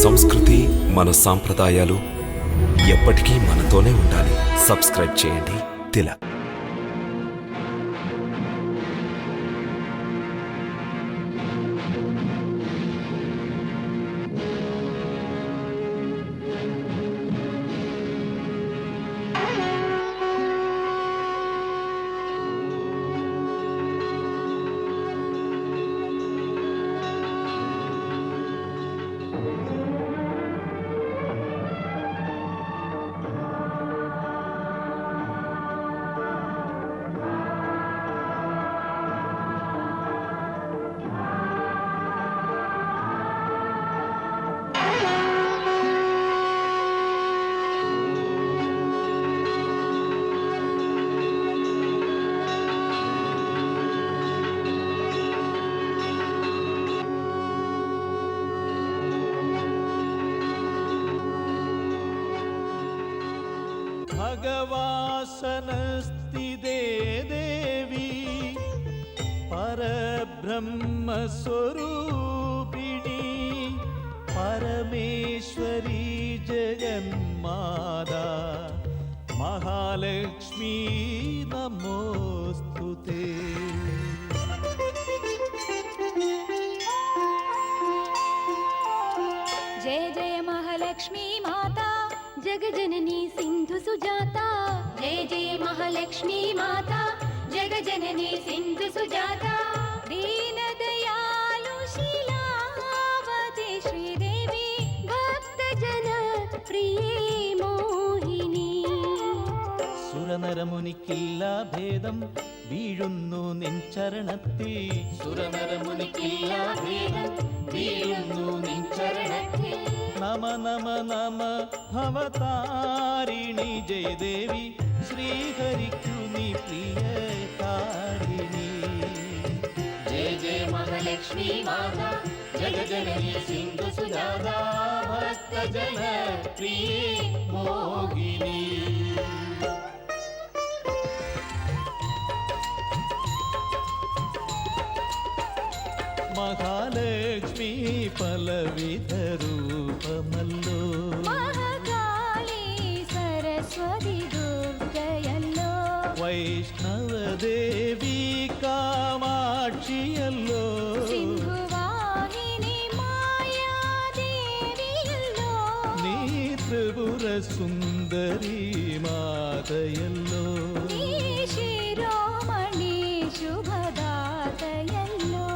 సంస్కృతి, మన సాంప్రదాయాలు ఎప్పటికీ మనతోనే ఉండాలి. సబ్స్క్రైబ్ చేయండి తిలక్. भगवासनस्तिदे देवी परब्रह्मस्वरूपिणी परमेश्वरी जगन्माता महालक्ष्मी नमोस्तुते। जय जय महालक्ष्मी माता जगजननी सिंधु सुजाता। जय जय महालक्ष्मी माता जगजननी सिंधु सुजाता। दीन दयालु शीलावती श्रीदेवी भक्त जन प्रिये मोहिनी। സുരനരമുനിക്കില്ല ഭേദം വീഴുന്നു നിൻ ചരണത്തിൽ. സുരനരമുനിക്കില്ല ഭേദം വീഴുന്നു നിൻ ചരണത്തിൽ. നമ നമ നമ ഭവതാരിണി ജയദേവി ശ്രീഹരിക്കു നീ പ്രിയ കാരിണി. जय जय महालक्ष्मी माता जगजननी सिंधु सुजाता भक्त जन प्रिये मोहिनी। മഹാലക്ഷ്മി പലവിധ രൂപമല്ലോ. മഹാകാളി സരസ്വതി ദുർഗയല്ലോ. വൈഷ്ണവദേവി കാമാക്ഷിയല്ലോ. സിംഹവാഹിനി മായാദേവിയല്ലോ. നീ ത്രിപുര സുന്ദരി മാതയല്ലോ. നീ ശിരോമണി ശുഭദാതയല്ലോ.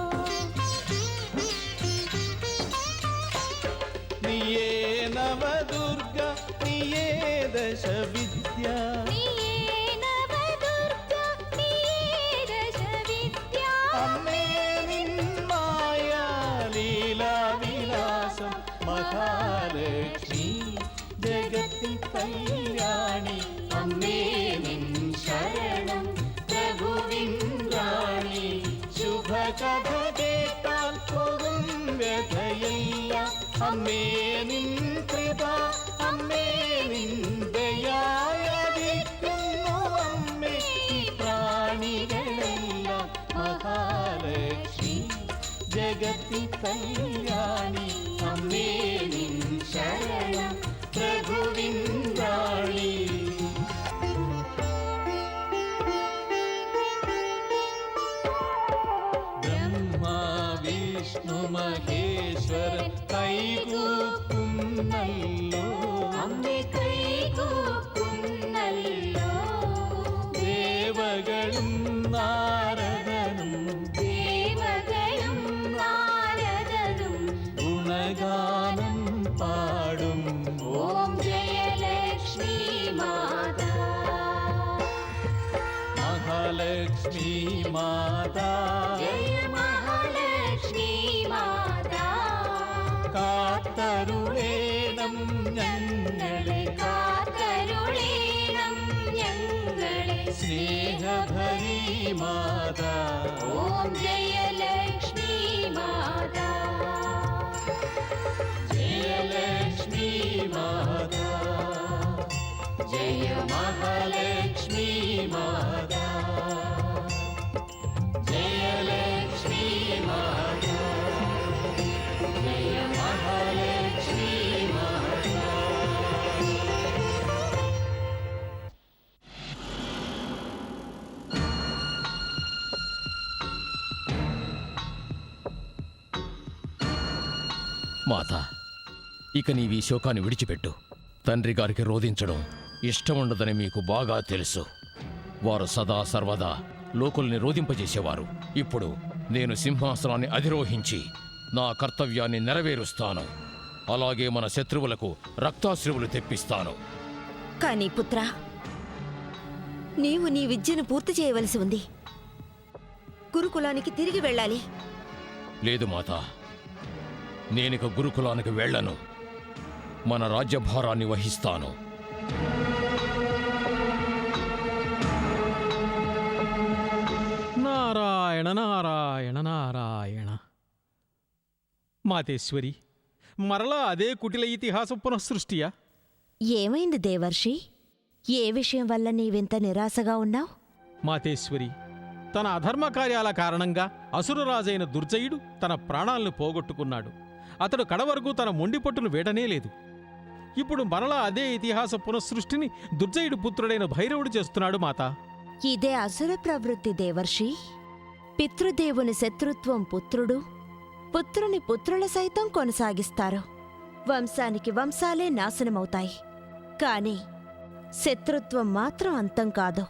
നീയേ നവദുർഗ നീയേ ദശവിദ്യ. നീയേ നവദുർഗ നീയേ ദശവിദ്യ. അമ്മേ നിൻ മായാ ലീലാവിലാസം മഹാലക്ഷ്മി ജഗത്തിൽ കല്യാണി. അമ്മേ നിൻ ശരണം പ്രഭുവിൻ റാണി. ശുഭകഥ കേട്ടാൽ പോകും വ്യഥയെല്ലാം. അമ്മേ നിൻ കൃപ അമ്മേ നിൻ ദയായിരിക്കുന്നു. അമ്മേ ഈ പ്രാണികളെല്ലാം മഹാലക്ഷ്മി ജഗത്തി കല്യാണി. അമ്മേ നിൻ ശരണം പ്രഭുവിൻ റാണി. ബ്രഹ്മാ വിഷ്ണു മഹേശ്വരൻ കൈകൂപ്പുന്നല്ലോ. അമ്മേ കൈകൂപ്പുന്നല്ലോ. ദേവകളും നാരദനും ദേവകളും നാരദനും ഗുണഗാനം പാടും. ഓം ജയലക്ഷ്മി മാതാ. മഹാലക്ഷ്മി മാതാ ജയ മഹാലക്ഷ്മി മാതാ. കാത്തരുളേണം ഞങ്ങളെ കാത്തരുളേണം ഞങ്ങളെ. സ്നേഹഭരി മാതാ. ഓം ജയലക്ഷ്മി മാതാ. ജയലക്ഷ്മി മാതാ ജയ മഹാലക്ഷ്മി മാതാ. ജയലക്ഷ്മി മാതാ. ജയ മഹാലക്ഷ്മി మాత, ఇక నీవి శోకాన్ని విడిచిపెట్టు. తండ్రి గారికి రోధించడం ఇష్టముండదని మీకు బాగా తెలుసు. వారు సదా సర్వదా లోకుల్ని రోధింపజేసేవారు. ఇప్పుడు నేను సింహాసనాన్ని అధిరోహించి నా కర్తవ్యాన్ని నెరవేరుస్తాను. అలాగే మన శత్రువులకు రక్తాశ్రువులు తెప్పిస్తాను. కానీ పుత్ర, నీవు నీ విద్యను పూర్తి చేయవలసి ఉంది. గురుకులానికి తిరిగి వెళ్ళాలి. లేదు మాత, నేనిక గురుకులానికి వెళ్ళను. మన రాజ్యభారాన్ని వహిస్తాను. నారాయణ నారాయణ నారాయణ. మాతేశ్వరి, మరలా అదే కుటిల ఇతిహాస పునఃసృష్టియా? ఏమైంది దేవర్షి? ఏ విషయం వల్ల నీవింత నిరాశగా ఉన్నావు? మాతేశ్వరి, తన అధర్మ కార్యాల కారణంగా అసురరాజైన దుర్జయుడు తన ప్రాణాలను పోగొట్టుకున్నాడు. అతడు కడవరకు తన మొండిపట్టును వేడనే లేదు. ఇప్పుడు మరలా అదే ఇతిహాస పునఃసృష్టిని దుర్జయుడు పుత్రుడైన భైరవుడు చేస్తున్నాడు మాతా. ఇదే అసుర ప్రవృత్తి దేవర్షి. పితృదేవుని శత్రుత్వం పుత్రుడు, పుత్రుని పుత్రుల సైతం కొనసాగిస్తారు. వంశానికి వంశాలే నాశనమవుతాయి. కాని శత్రుత్వం మాత్రం అంతం కాదు.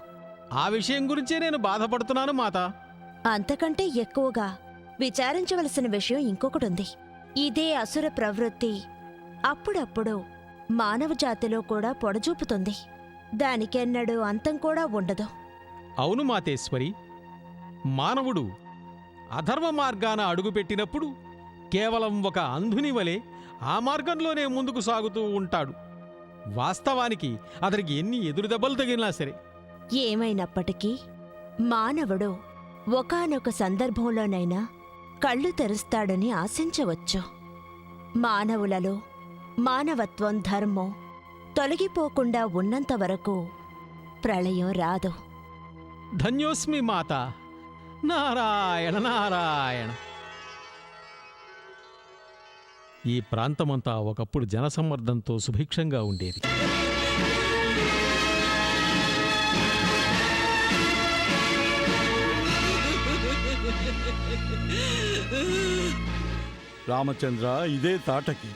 ఆ విషయం గురించే నేను బాధపడుతున్నాను మాతా. అంతకంటే ఎక్కువగా విచారించవలసిన విషయం ఇంకొకటుంది. ఇదే అసుర ప్రవృత్తి అప్పుడప్పుడు మానవ జాతిలో కూడా పొడజూపుతుంది. దానికెన్నడూ అంతం కూడా ఉండదు. అవును మాతేశ్వరి, మానవుడు అధర్మ మార్గాన అడుగుపెట్టినప్పుడు కేవలం ఒక అంధుని వలె ఆ మార్గంలోనే ముందుకు సాగుతూ ఉంటాడు. వాస్తవానికి అతనికి ఎన్ని ఎదురుదెబ్బలు తగిలినా సరే. ఏమైనప్పటికీ మానవుడు ఒకానొక సందర్భంలోనైనా కళ్ళు తెరుస్తాడని ఆశించవచ్చు. మానవులలో మానవత్వం, ధర్మం తొలగిపోకుండా ఉన్నంతవరకు ప్రళయం రాదు. ధన్యోస్మి మాత. నారాయణ నారాయణ. ఈ ప్రాంతమంతా ఒకప్పుడు జనసమ్మర్దంతో సుభిక్షంగా ఉండేది. రామచంద్ర, ఇదే తాటకి.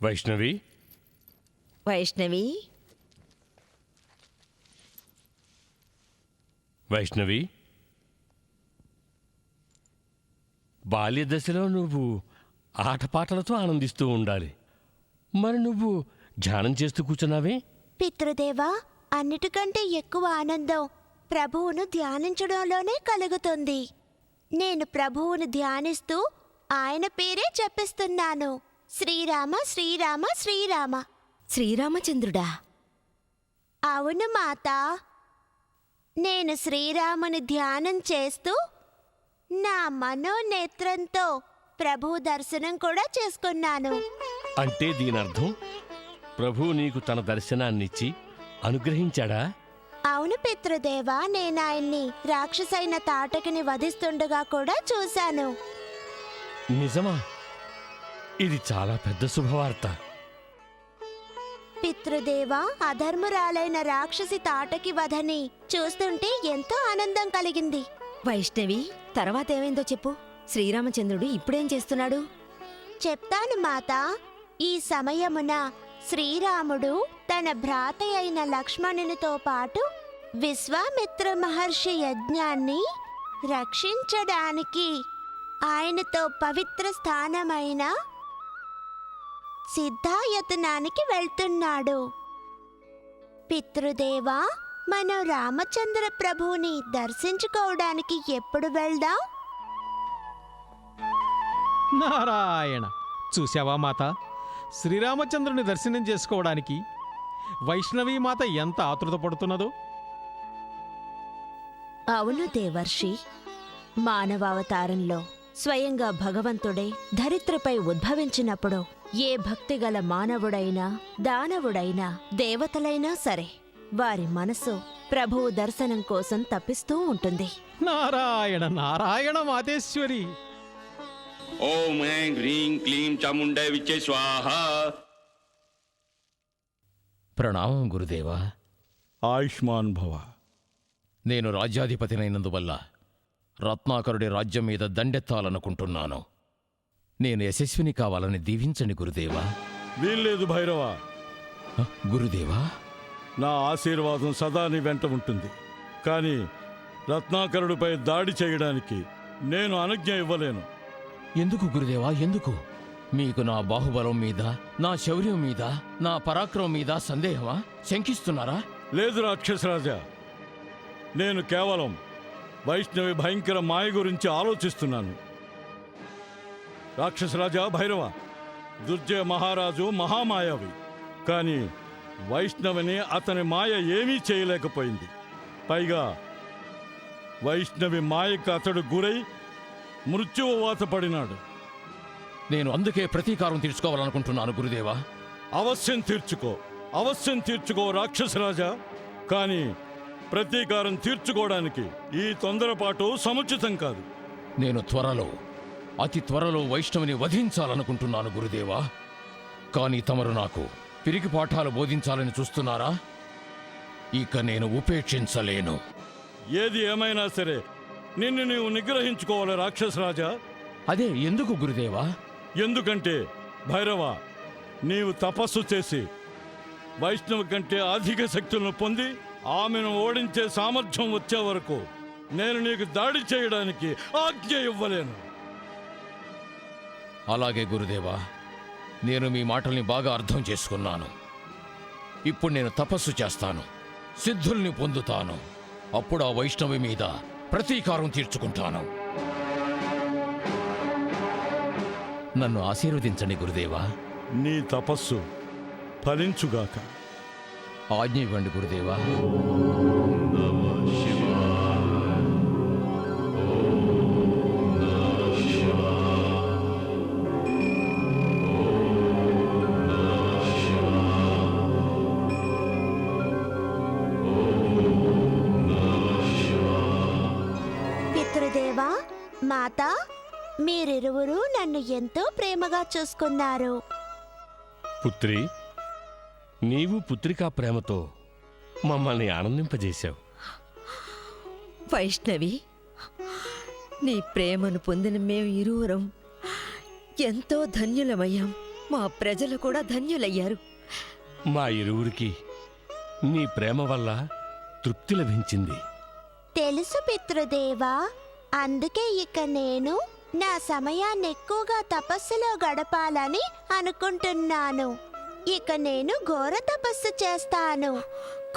వైష్ణవి, వైష్ణవి, వైష్ణవి, బాల్యదశలో నువ్వు ఆటపాటలతో ఆనందిస్తూ ఉండాలి. మరి నువ్వు ధ్యానం చేస్తూ కూర్చున్నావే? పితృదేవా, అన్నిటికంటే ఎక్కువ ఆనందం ప్రభువును ధ్యానించడంలోనే కలుగుతుంది. నేను ప్రభువును ధ్యానిస్తూ ఆయన పేరే జపిస్తున్నాను. శ్రీరామ శ్రీరామ శ్రీరామ. శ్రీరామచంద్రుడా? అవును మాతా. నేను శ్రీరాముని ధ్యానం చేస్తూ నా మనోనేత్రంతో ప్రభు దర్శనం కూడా చేసుకున్నాను. అంటే దీనర్థం ప్రభువు నీకు తన దర్శనాన్నిచ్చి అనుగ్రహించాడా? అవును పితృదేవా, నేను ఆయన్ని రాక్షసైన తాటకిని వధిస్తుండగా కూడా చూశాను. నిజమా? ఇది చాలా పెద్ద శుభవార్త. పితృదేవా, అధర్మురాలైన రాక్షసి తాటకి వధని చూస్తుంటే ఎంతో ఆనందం కలిగింది. వైష్ణవి, తర్వాత ఏమైందో చెప్పు. శ్రీరామచంద్రుడు ఇప్పుడేం చేస్తున్నాడు? చెప్తాను మాత. ఈ సమయమున శ్రీరాముడు తన భ్రాత అయిన లక్ష్మణునితో పాటు విశ్వామిత్ర మహర్షి యజ్ఞాన్ని రక్షించడానికి ఆయనతో పవిత్ర స్థానమైన సిద్ధాయతనానికి వెళ్తున్నాడు. పితృదేవా, మనం రామచంద్ర ప్రభువుని దర్శించుకోవడానికి ఎప్పుడు వెళ్దాం? నారాయణ, చూశావా మాత, శ్రీరామచంద్రుని దర్శనం చేసుకోవడానికి వైష్ణవీ మాత ఎంత ఆతృత పడుతున్నదో. అవును దేవర్షి, మానవావతారంలో స్వయంగా భగవంతుడే ధరిత్రిపై ఉద్భవించినప్పుడు ఏ భక్తిగల మానవుడైనా దానవుడైనా దేవతలైనా సరే వారి మనసు ప్రభువు దర్శనం కోసం తప్పిస్తూ ఉంటుంది. నారాయణ నారాయణ మాతేశ్వరి. ఓం ఐం హ్రీం క్లీం చాముండై విచ్చే స్వాహ. ప్రణామం గురుదేవా. ఆయుష్మాన్ భవ. నేను రాజ్యాధిపతినైనందువల్ల రత్నాకరుడి రాజ్యం మీద దండెత్తాలనుకుంటున్నాను. నేను యశస్విని కావాలని దీవించండి గురుదేవా. వీల్లేదు భైరవ. గురుదేవా, నా ఆశీర్వాదం సదా నీ వెంట ఉంటుంది. కానీ రత్నాకరుడిపై దాడి చేయడానికి నేను అనుజ్ఞ ఇవ్వలేను. ఎందుకు గురుదేవా, ఎందుకు? మీకు నా బాహుబలం మీద, నా శౌర్యం మీద, నా పరాక్రమం మీద సందేహమా? శంకిస్తున్నారా? లేదు రాక్షసరాజా, నేను కేవలం వైష్ణవి భయంకర మాయ గురించి ఆలోచిస్తున్నాను. రాక్షసరాజా భైరవ, దుర్జయ మహారాజు మహామాయావి. కానీ వైష్ణవిని అతని మాయ ఏమీ చేయలేకపోయింది. పైగా వైష్ణవి మాయకు అతడు గురై మృత్యువాత పడినాడు. నేను అందుకే ప్రతీకారం తీర్చుకోవాలనుకుంటున్నాను గురుదేవా. అవశ్యం తీర్చుకో, అవశ్యం తీర్చుకో రాక్షసరాజా. కానీ ప్రతీకారం తీర్చుకోవడానికి ఈ తొందరపాటు సముచితం కాదు. నేను అతి త్వరలో వైష్ణవిని వధించాలనుకుంటున్నాను గురుదేవా. కానీ తమరు నాకు పిరికి పాఠాలు బోధించాలని చూస్తున్నారా? ఇక నేను ఉపేక్షించలేను. ఏది ఏమైనా సరే నిన్ను నీవు నిగ్రహించుకోవాలి రాక్షసరాజా. అదే ఎందుకు గురుదేవా? ఎందుకంటే భైరవ, నీవు తపస్సు చేసి వైష్ణవ కంటే అధిక శక్తులను పొంది ఆమెను ఓడించే సామర్థ్యం వచ్చే వరకు నేను నీకు దాడి చేయడానికి ఆజ్ఞ ఇవ్వలేను. అలాగే గురుదేవా, నేను మీ మాటల్ని బాగా అర్థం చేసుకున్నాను. ఇప్పుడు నేను తపస్సు చేస్తాను, సిద్ధుల్ని పొందుతాను. అప్పుడు ఆ వైష్ణవి మీద ప్రతీకారం తీర్చుకుంటాను. నన్ను ఆశీర్వదించండి గురుదేవా. నీ తపస్సు ఫలించుగాక. ఆజ్ఞ ఇవ్వండి గురుదేవా. పితృదేవా, మాతా, మీరిరువురు నన్ను ఎంతో ప్రేమగా చూసుకున్నారు. పుత్రి, నీవు పుత్రికా ప్రేమతో మమ్మల్ని ఆనందింపజేశావు. వైష్ణవి, నీ ప్రేమను పొందిన మేము ఇరువురం ఎంతో ధన్యులమయ్యాం. మా ప్రజలు కూడా ధన్యులయ్యారు. మా ఇరువురికి నీ ప్రేమ వల్ల తృప్తి లభించింది. తెలుసు పితృదేవా, అందుకే ఇక నేను నా సమయాన్ని ఎక్కువగా తపస్సులో గడపాలని అనుకుంటున్నాను. ఇక నేను ఘోర తపస్సు చేస్తాను.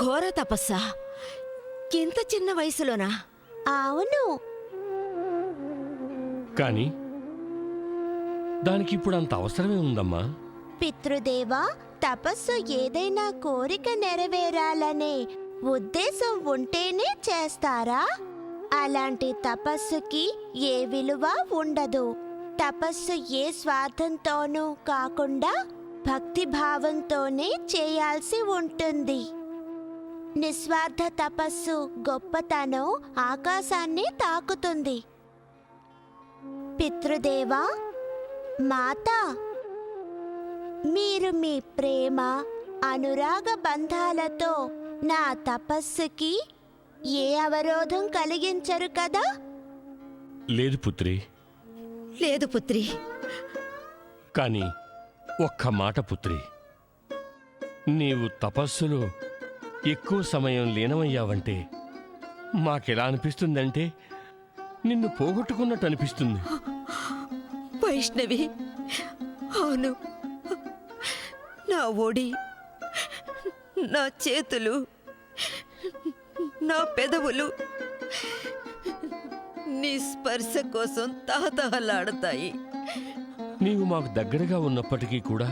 ఘోర తపస్సా? ఇంత చిన్న వయసులోనా? అవును. కాని దానికి ఇప్పుడు అంత అవసరమే ఉందమ్మా. పితృదేవా, తపస్సు ఏదైనా కోరిక నెరవేరాలనే ఉద్దేశం ఉంటేనే చేస్తారా? అలాంటి తపస్సుకి ఏ విలువ ఉండదు. తపస్సు ఏ స్వార్థంతోనూ కాకుండా భక్తిభావంతోనే చేయాల్సి ఉంటుంది. నిస్వార్థ తపస్సు గొప్పతనం ఆకాశాన్ని తాకుతుంది. పితృదేవా, మాతా, మీరు మీ ప్రేమ అనురాగ బంధాలతో నా తపస్సుకి ఏ అవరోధం కలిగించరు కదా? లేదు పుత్రి. లేదు పుత్రి, కానీ ఒక్క మాట పుత్రి, నీవు తపస్సులో ఎక్కువ సమయం లీనమయ్యావంటే మాకెలా అనిపిస్తుందంటే నిన్ను పోగొట్టుకున్నట్టు అనిపిస్తుంది. వైష్ణవి, అవును, నా ఒడి, నా చేతులు, నా పెదవులు నీ స్పర్శ కోసం తహతహలాడతాయి. నీవు మాకు దగ్గరగా ఉన్నప్పటికీ కూడా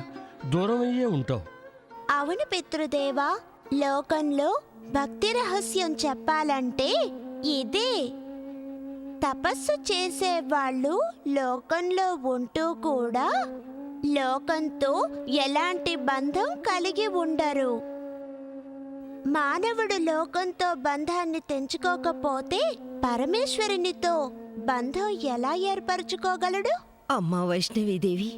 దూరమయ్యే ఉంటావు. అవును పితృదేవా, లోకంలో భక్తి రహస్యం చెప్పాలంటే ఇదే. తపస్సు చేసేవాళ్ళు లోకంలో ఉంటూ కూడా లోకంతో ఎలాంటి బంధం కలిగి ఉండరు. మానవుడు లోకంతో బంధాన్ని తెంచుకోకపోతే పరమేశ్వరునితో బంధం ఎలా ఏర్పరచుకోగలడు? అమ్మా వైష్ణవీదేవి,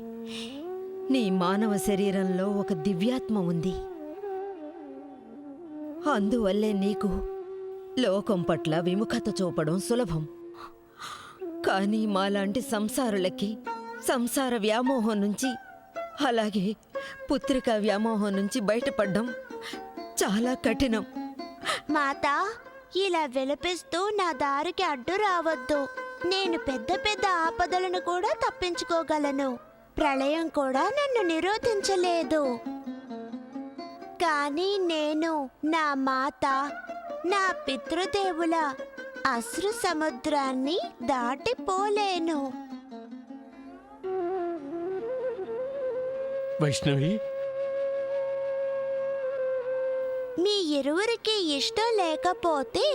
నీ మానవ శరీరంలో ఒక దివ్యాత్మ ఉంది. అందువల్లే నీకు లోకం పట్ల విముఖత చూపడం సులభం. కానీ మాలాంటి సంసారులకి సంసార వ్యామోహం నుంచి, అలాగే పుత్రికా వ్యామోహం నుంచి బయటపడ్డం చాలా కఠినం. మాతా, ఇలా విలపిస్తూ నా దారికి అడ్డు రావద్దు. నేను పెద్ద పెద్ద ఆపదలను కూడా తప్పించుకోగలను. ప్రళయం కూడా నన్ను నిరోధించలేదు. కానీ నేను నా మాత, నా పితృదేవుల అశ్రు సముద్రాన్ని దాటిపోలేను. వైష్ణవి, మీ ఇరువురికి ఇష్టం లేకపోతే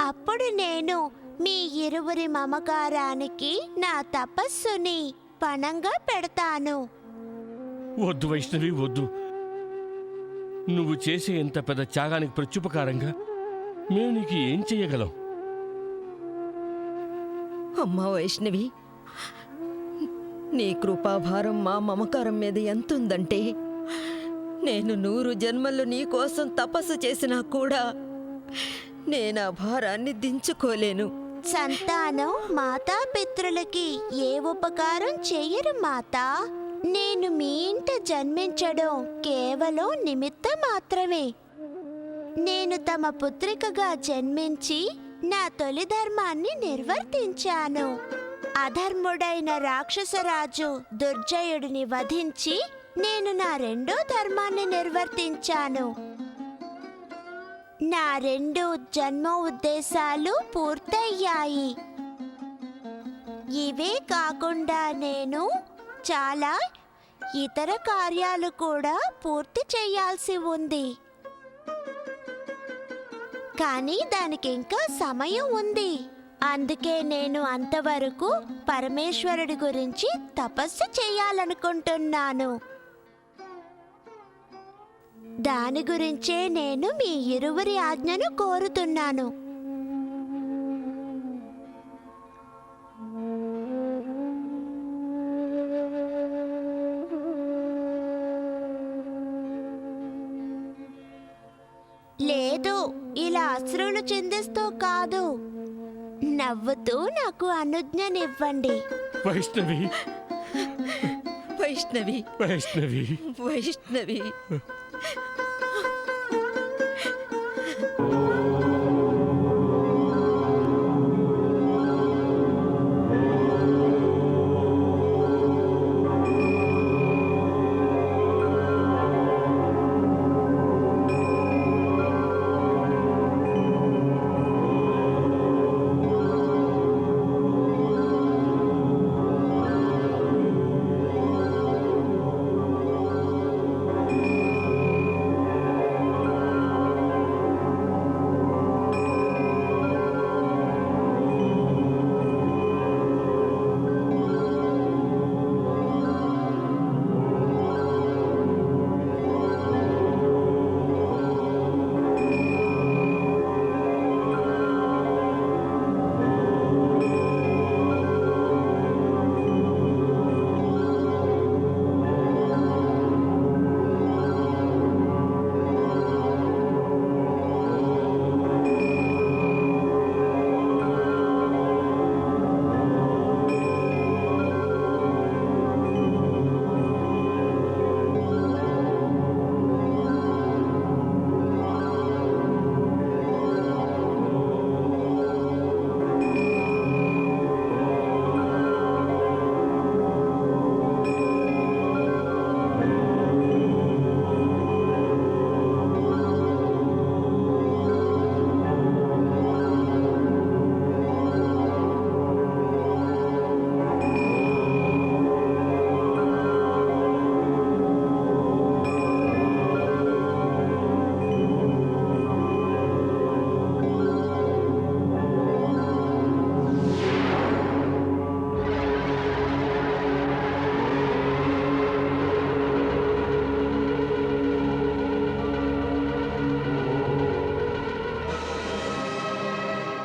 అప్పుడు నేను మీ ఇరువురి మమకారానికి నా తపస్సుని పణంగా పెడతాను. వద్దు వైష్ణవి, వద్దు. నువ్వు చేసే ఇంత పెద్ద త్యాగానికి ప్రత్యుపకారంగా మేము నీకు ఏం చెయ్యగలం? అమ్మా వైష్ణవి, నీ కృపాభారం మా మమకారం మీద ఎంతుందంటే నేను 100 జన్మలు నీ కోసం తపస్సు చేసినా కూడా నేను ఆ భారాన్ని దించుకోలేను. సంతానం మాతాపితృలకి ఏ ఉపకారం చెయ్యరు మాతా. నేను మీ ఇంట జన్మించడం కేవలం నిమిత్తం మాత్రమే. నేను తమ పుత్రికగా జన్మించి నా తొలి ధర్మాన్ని నిర్వర్తించాను. అధర్ముడైన రాక్షసరాజు దుర్జయుడిని వధించి నేను నా 2వ ధర్మాన్ని నిర్వర్తించాను. నా 2 జన్మ ఉద్దేశాలు పూర్తయ్యాయి. ఇవే కాకుండా నేను చాలా ఇతర కార్యాలు కూడా పూర్తి చేయాల్సి ఉంది. కానీ దానికి ఇంకా సమయం ఉంది. అందుకే నేను అంతవరకు పరమేశ్వరుడి గురించి తపస్సు చేయాలనుకుంటున్నాను. దాని గురించే నేను మీ ఇరువురి ఆజ్ఞను కోరుతున్నాను. లేదు, ఇలా అశ్రులు చిందిస్తూ కాదు, నవ్వుతూ నాకు అనుజ్ఞనివ్వండి. వైష్ణవి, వైష్ణవి, వైష్ణవి, వైష్ణవి.